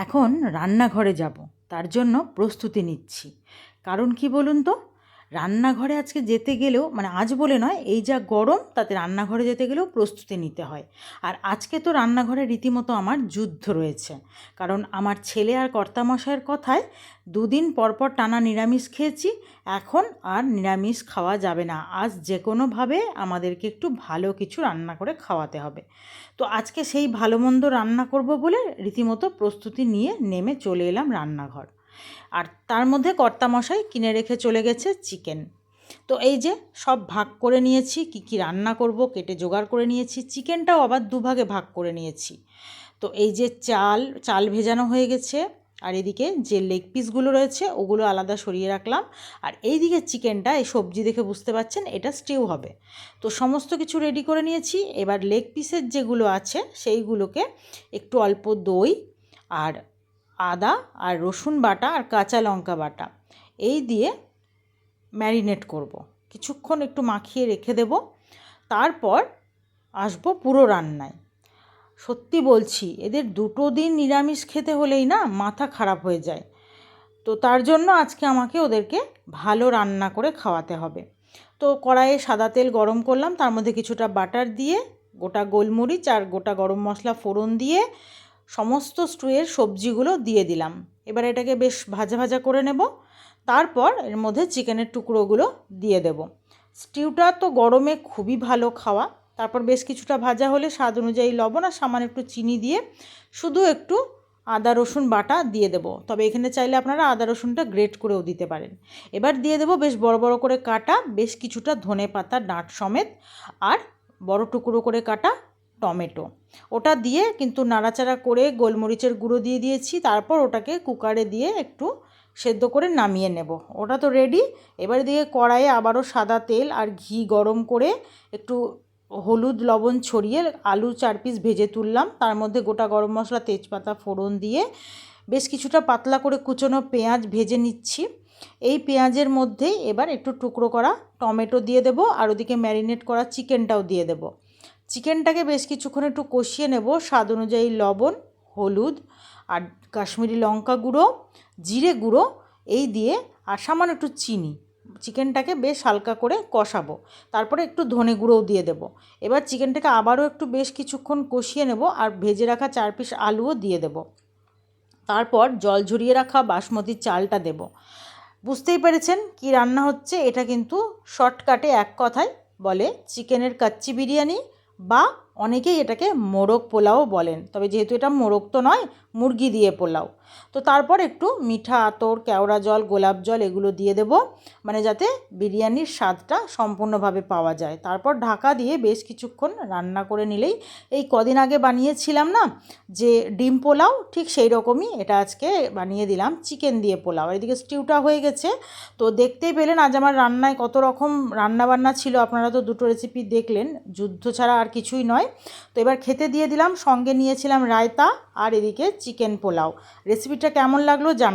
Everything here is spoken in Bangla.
এখন রান্নাঘরে যাব, তার জন্য প্রস্তুতি নিচ্ছি। কারণ কি বলুন তো, রান্নাঘরে আজকে যেতে গেলেও আজ বলে নয়, এই যা গরম তাতে রান্নাঘরে যেতে গেলেও প্রস্তুতি নিতে হয়। আর আজকে তো রান্নাঘরে রীতিমতো আমার যুদ্ধ রয়েছে। কারণ আমার ছেলে আর কর্তামশাইয়ের কথায় 2 দিন পর পর টানা নিরামিষ খেয়েছি। এখন আর নিরামিষ খাওয়া যাবে না, আজ যে কোনোভাবে আমাদেরকে একটু ভালো কিছু রান্না করে খাওয়াতে হবে। তো আজকে সেই ভালো মন্দ রান্না করব বলে রীতিমতো প্রস্তুতি নিয়ে নেমে চলে এলাম রান্নাঘর। আর তার মধ্যে কর্তামশাই কিনে রেখে চলে গেছে চিকেন। তো এই যে সব ভাগ করে নিয়েছি, কি রান্না করব কেটে জোগাড় করে নিয়েছি। চিকেনটাও আবার দুভাগে ভাগ করে নিয়েছি। তো এই যে চাল ভেজানো হয়ে গেছে, আর এদিকে যে লেগ পিসগুলো রয়েছে ওগুলো আলাদা সরিয়ে রাখলাম। আর এইদিকে চিকেনটা, এই সবজি দেখে বুঝতে পারছেন এটা স্টিউ হবে। তো সমস্ত কিছু রেডি করে নিয়েছি। এবার লেগ পিসের যেগুলো আছে সেইগুলোকে একটু অল্প দই আর আদা আর রসুন বাটা আর কাঁচা লঙ্কা বাটা এই দিয়ে ম্যারিনেট করব। কিছুক্ষণ একটু মাখিয়ে রেখে দেব, তারপর আসবো পুরো রান্নায়। সত্যি বলছি, এদের 2 দিন নিরামিষ খেতে হলেই না মাথা খারাপ হয়ে যায়। তো তার জন্য আজকে আমাকে ওদেরকে ভালো রান্না করে খাওয়াতে হবে। তো কড়াইয়ে সাদা তেল গরম করলাম, তার মধ্যে কিছুটা বাটার দিয়ে গোটা গোলমরিচ আর গোটা গরম মশলা ফোড়ন দিয়ে সমস্ত স্টুয়ের সবজিগুলো দিয়ে দিলাম। এবার এটাকে বেশ ভাজা ভাজা করে নেব। তারপর এর মধ্যে চিকেনের টুকরোগুলো দিয়ে দেব। স্টিউটা তো গরমে খুবই ভালো খাওয়া। তারপর বেশ কিছুটা ভাজা হলে স্বাদ অনুযায়ী লবণ আর সামান্য একটু চিনি দিয়ে শুধু একটু আদা রসুন বাটা দিয়ে দেব। তবে এখানে চাইলে আপনারা আদা রসুনটা গ্রেট করেও দিতে পারেন। এবার দিয়ে দেব বেশ বড় বড় করে কাটা বেশ কিছুটা ধনে পাতা ডাঁট সমেত, আর বড় টুকরো করে কাটা টমেটো। ওটা দিয়ে কিন্তু নাড়াচাড়া করে গোলমরিচের গুঁড়ো দিয়ে দিয়েছি। তারপর ওটাকে কুকারে দিয়ে একটু সেদ্ধ করে নামিয়ে নেব। ওটা তো রেডি। এবার দিয়ে কড়াইয়ে আবারও সাদা তেল আর ঘি গরম করে একটু হলুদ লবণ ছড়িয়ে আলু 4 পিস ভেজে তুললাম। তার মধ্যে গোটা গরম মশলা তেজপাতা ফোড়ন দিয়ে বেশ কিছুটা পাতলা করে কুচনো পেঁয়াজ ভেজে নিচ্ছি। এই পেঁয়াজের মধ্যেই এবার একটু টুকরো করা টমেটো দিয়ে দেব, আর ওদিকে ম্যারিনেট করা চিকেনটাও দিয়ে দেব। চিকেনটাকে বেশ কিছুক্ষণ একটু কষিয়ে নেব। স্বাদ অনুযায়ী লবণ, হলুদ আর কাশ্মীরি লঙ্কা গুঁড়ো, জিরে গুঁড়ো এই দিয়ে আর সামান্য একটু চিনি চিকেনটাকে বেশ হালকা করে কষাবো। তারপরে একটু ধনে গুঁড়োও দিয়ে দেব। এবার চিকেনটাকে আবারও একটু বেশ কিছুক্ষণ কষিয়ে নেব, আর ভেজে রাখা 4 পিস আলুও দিয়ে দেব। তারপর জল ঝরিয়ে রাখা বাসমতি চালটা দেব। বুঝতেই পেরেছেন কি রান্না হচ্ছে। এটা কিন্তু শর্টকাটে এক কথায় বলে চিকেনের কাচ্চি বিরিয়ানি, বা অনেকেই এটাকে মোরগ পোলাও বলেন। তবে যেহেতু এটা মোরগ তো নয়, মুরগি দিয়ে পোলাও। তো তারপর একটু মিঠা আতর, কেওড়া জল, গোলাপ জল এগুলো দিয়ে দেব, যাতে বিরিয়ানির স্বাদটা সম্পূর্ণভাবে পাওয়া যায়। তারপর ঢাকা দিয়ে বেশ কিছুক্ষণ রান্না করে নিলেই, এই কদিন আগে বানিয়েছিলাম না যে ডিম পোলাও, ঠিক সেই রকমই এটা আজকে বানিয়ে দিলাম চিকেন দিয়ে পোলাও। এদিকে স্টিউটা হয়ে গেছে। তো দেখতেই পেলেন আজ আমার রান্নায় কত রকম রান্নাবান্না ছিল। আপনারা তো 2টো রেসিপি দেখলেন, যুদ্ধ ছাড়া আর কিছুই নয়। তো এবার খেতে দিয়ে দিলাম। সঙ্গে নিয়েছিলাম রায়তা আর এদিকে চিকেন পোলাও। রেসিপিটা কেমন লাগলো জানা।